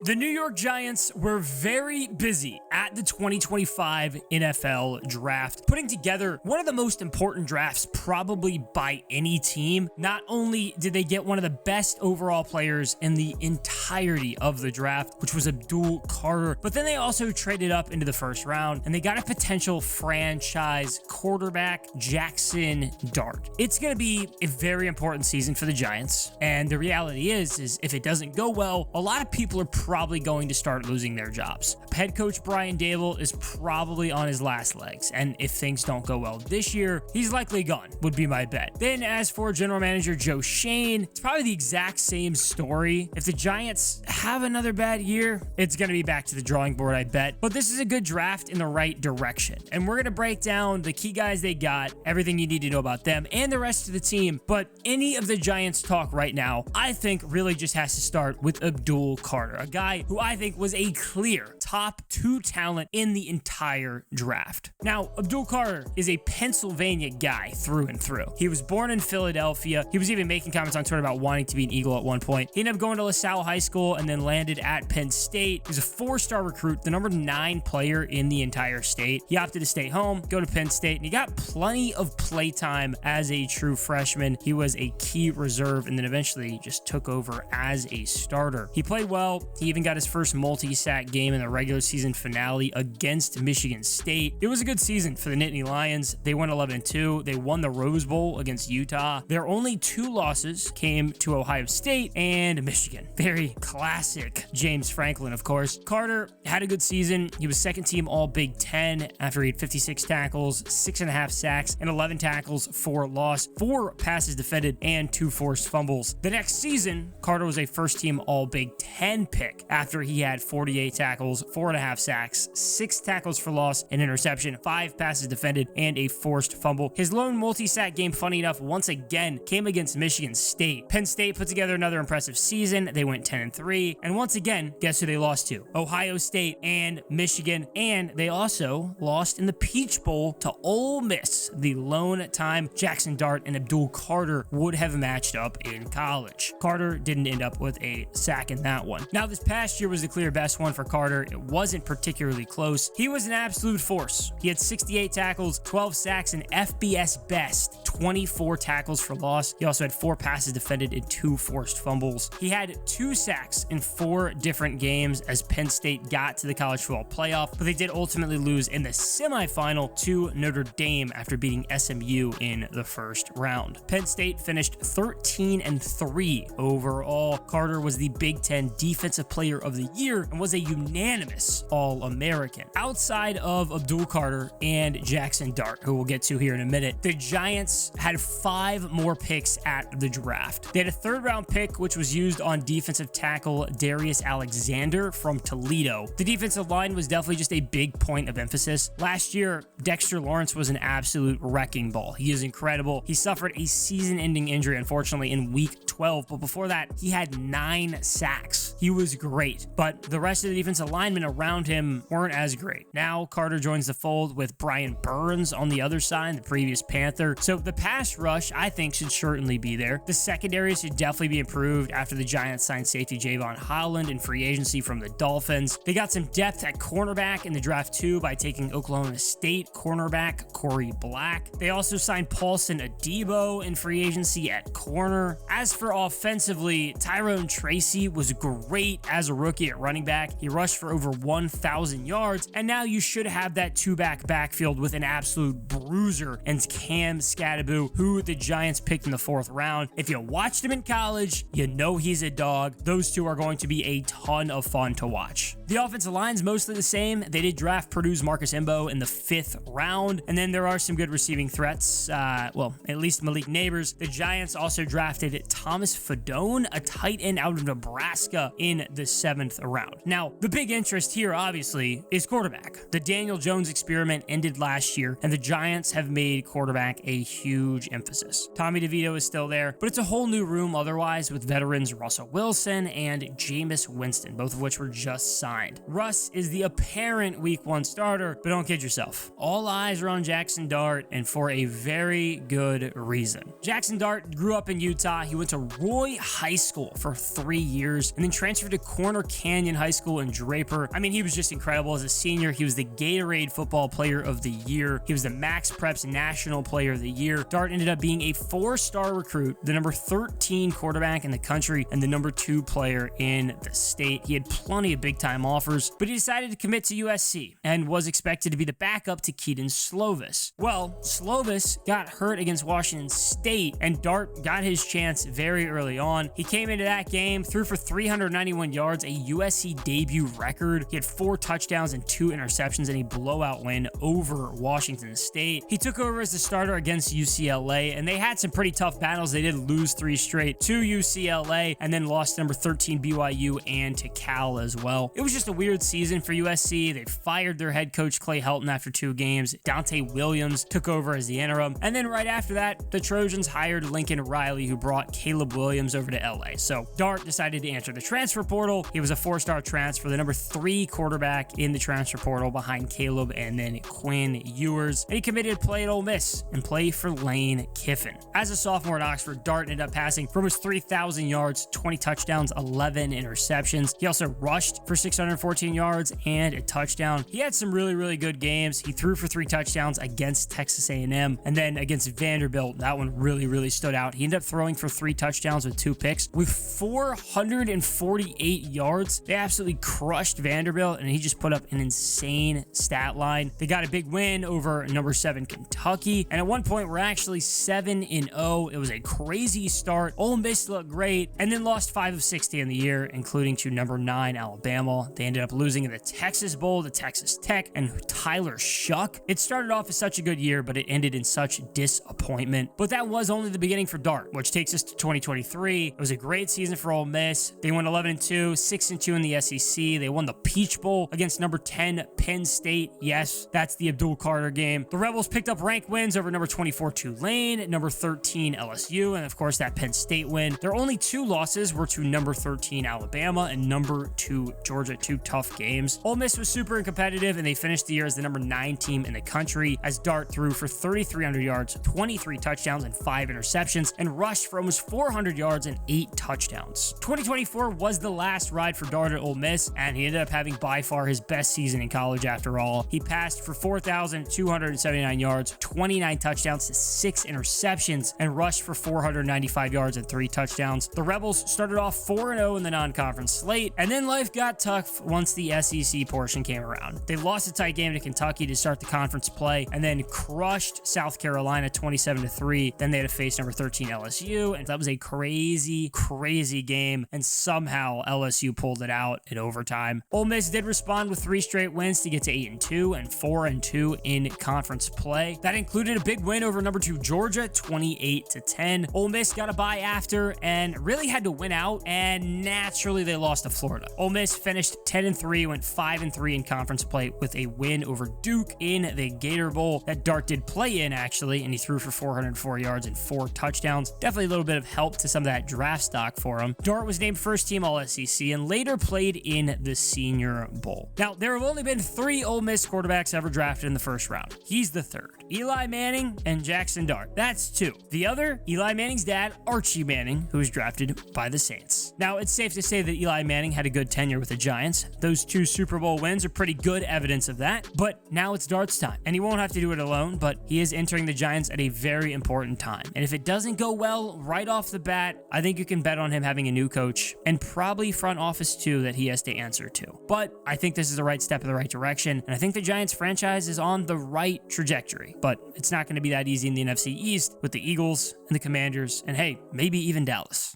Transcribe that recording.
The New York Giants were very busy at the 2025 NFL Draft, putting together one of the most important drafts probably by any team. Not only did they get one of the best overall players in the entirety of the draft, which was Abdul Carter, but then they also traded up into the first round and they got a potential franchise quarterback, Jaxson Dart. It's going to be a very important season for the Giants, and the reality is if it doesn't go well, a lot of people are probably going to start losing their jobs. Head coach Brian Dable is probably on his last legs, and if things don't go well this year, he's likely gone, would be my bet. Then as for general manager Joe Schoen, it's probably the exact same story. If the Giants have another bad year, it's going to be back to the drawing board, I bet. But this is a good draft in the right direction, and we're going to break down the key guys they got, everything you need to know about them, and the rest of the team. But any of the Giants talk right now, I think really just has to start with Abdul Carter, a guy who I think was a clear top 2 talent in the entire draft. Now, Abdul Carter is a Pennsylvania guy through and through. He was born in Philadelphia. He was even making comments on Twitter about wanting to be an Eagle at one point. He ended up going to LaSalle High School and then landed at Penn State. He was a 4-star recruit, the number 9 player in the entire state. He opted to stay home, go to Penn State, and he got plenty of playtime as a true freshman. He was a key reserve and then eventually just took over as a starter. He played well. He even got his first multi-sack game in the regular season finale against Michigan State. It was a good season for the Nittany Lions. They went 11-2. They won the Rose Bowl against Utah. Their only 2 losses came to Ohio State and Michigan. Very classic James Franklin, of course. Carter had a good season. He was second team all Big Ten after he had 56 tackles, 6.5 sacks, and 11 tackles for loss, 4 passes defended, and 2 forced fumbles. The next season, Carter was a first team all Big Ten pick after he had 48 tackles, 4.5 sacks, 6 tackles for loss, an interception, 5 passes defended, and a forced fumble. His lone multi-sack game, funny enough, once again came against Michigan State. Penn State put together another impressive season. They went 10-3, and once again, guess who they lost to? Ohio State and Michigan, and they also lost in the Peach Bowl to Ole Miss. The lone time Jaxson Dart and Abdul Carter would have matched up in college. Carter didn't end up with a sack in that one. Now, this past year was the clear best one for Carter. It wasn't particularly close. He was an absolute force. He had 68 tackles, 12 sacks, and FBS best 24 tackles for loss. He also had 4 passes defended and 2 forced fumbles. He had 2 sacks in 4 different games as Penn State got to the college football playoff, but they did ultimately lose in the semifinal to Notre Dame after beating SMU in the first round. Penn State finished 13-3 overall. Carter was the Big Ten Defensive Player of the Year and was a unanimous All-American. Outside of Abdul Carter and Jaxson Dart, who we'll get to here in a minute, the Giants had 5 more picks at the draft. They had a 3rd-round pick, which was used on defensive tackle Darius Alexander from Toledo. The defensive line was definitely just a big point of emphasis. Last year, Dexter Lawrence was an absolute wrecking ball. He is incredible. He suffered a season-ending injury, unfortunately, in week 12, but before that, he had 9 sacks. He was great, but the rest of the defensive linemen around him weren't as great. Now, Carter joins the fold with Brian Burns on the other side, the previous Panther. So the pass rush, I think, should certainly be there. The secondary should definitely be improved after the Giants signed safety Javon Holland in free agency from the Dolphins. They got some depth at cornerback in the draft too by taking Oklahoma State cornerback Corey Black. They also signed Paulson Adebo in free agency at corner. As for offensively, Tyrone Tracy was great as a rookie at running back. He rushed for over 1,000 yards, and now you should have that 2-back backfield with an absolute bruiser and Cam Scadaboo, who the Giants picked in the 4th round. If you watched him in college, you know he's a dog. Those two are going to be a ton of fun to watch. The offensive line's mostly the same. They did draft Purdue's Marcus Imbo in the 5th round, and then there are some good receiving threats. Well, at least Malik Neighbors. The Giants also drafted Thomas Fadone, a tight end out of Nebraska, in the 7th round. Now, the big interest here, obviously, is quarterback. The Daniel Jones experiment ended last year, and the Giants have made quarterback a huge emphasis. Tommy DeVito is still there, but it's a whole new room otherwise with veterans Russell Wilson and Jameis Winston, both of which were just signed. Russ is the apparent week 1 starter, but don't kid yourself. All eyes are on Jaxson Dart, and for a very good reason. Jaxson Dart grew up in Utah. He went to to Roy High School for 3 years and then transferred to Corner Canyon High School in Draper. I mean, he was just incredible. As a senior, he was the Gatorade Football Player of the Year. He was the Max Preps National Player of the Year. Dart ended up being a 4-star recruit, the number 13 quarterback in the country, and the number 2 player in the state. He had plenty of big-time offers, but he decided to commit to USC and was expected to be the backup to Keaton Slovis. Well, Slovis got hurt against Washington State, and Dart got his chance very early on. He came into that game, threw for 391 yards, a USC debut record. He had 4 touchdowns and 2 interceptions in a blowout win over Washington State. He took over as the starter against UCLA, and they had some pretty tough battles. They did lose 3 straight to UCLA and then lost to number 13 BYU and to Cal as well. It was just a weird season for USC. They fired their head coach Clay Helton after 2 games. Dante Williams took over as the interim. And then right after that, the Trojans hired Lincoln Riley, who brought Caleb Williams over to LA. So Dart decided to enter the transfer portal. He was a 4-star transfer, the number 3 quarterback in the transfer portal behind Caleb and then Quinn Ewers. And he committed to play at Ole Miss and play for Lane Kiffin. As a sophomore at Oxford, Dart ended up passing for almost 3,000 yards, 20 touchdowns, 11 interceptions. He also rushed for 614 yards and a touchdown. He had some really good games. He threw for 3 touchdowns against Texas A&M, and then against Vanderbilt, that one really stood out. He ended up throwing for 3 touchdowns with 2 picks with 448 yards. They absolutely crushed Vanderbilt, and he just put up an insane stat line. They got a big win over number 7 Kentucky, and at one point we're actually 7-0. It was a crazy start. Ole Miss looked great, and then lost 5 of 60 in the year, including to number 9 Alabama. They ended up losing in the Texas Bowl to Texas Tech and Tyler Shuck. It started off as such a good year, but it ended in such disappointment. But that was only the beginning for Dart, which takes us to 2023. It was a great season for Ole Miss. They went 11-2, 6-2 in the SEC. They won the Peach Bowl against number 10 Penn State. Yes, that's the Abdul Carter game. The Rebels picked up ranked wins over number 24 Tulane, number 13 LSU, and of course that Penn State win. Their only 2 losses were to number 13 Alabama and number 2 Georgia. 2 tough games. Ole Miss was super competitive, and they finished the year as the number 9 team in the country, as Dart threw for 3,300 yards, 23 touchdowns, and 5 interceptions, and rushed for almost 400 yards and 8 touchdowns. 2024 was the last ride for Dart at Ole Miss, and he ended up having by far his best season in college after all. He passed for 4,279 yards, 29 touchdowns to 6 interceptions, and rushed for 495 yards and 3 touchdowns. The Rebels started off 4-0 in the non-conference slate, and then life got tough once the SEC portion came around. They lost a tight game to Kentucky to start the conference play, and then crushed South Carolina 27-3. Then they had to face number 13 LSU, and that was a crazy game, and somehow LSU pulled it out in overtime. Ole Miss did respond with 3 straight wins to get to 8-2 and 4-2 in conference play. That included a big win over number 2 Georgia, 28-10. Ole Miss got a bye after and really had to win out, and naturally they lost to Florida. Ole Miss finished 10-3, went 5-3 in conference play with a win over Duke in the Gator Bowl that Dart did play in actually, and he threw for 404 yards and 4 touchdowns. Definitely a little bit of help to some of that draft stock for him. Dart was named first team All-SEC and later played in the Senior Bowl. Now, there have only been 3 Ole Miss quarterbacks ever drafted in the first round. He's the 3rd. Eli Manning and Jaxson Dart. That's 2. The other, Eli Manning's dad, Archie Manning, who was drafted by the Saints. Now, it's safe to say that Eli Manning had a good tenure with the Giants. Those 2 Super Bowl wins are pretty good evidence of that, but now it's Dart's time, and he won't have to do it alone, but he is entering the Giants at a very important time. And if it doesn't go well right off the bat, I think you can bet on him having a new coach and probably front office too that he has to answer to. But I think this is the right step in the right direction, and I think the Giants franchise is on the right trajectory, but it's not going to be that easy in the NFC East with the Eagles and the Commanders, and hey, maybe even Dallas.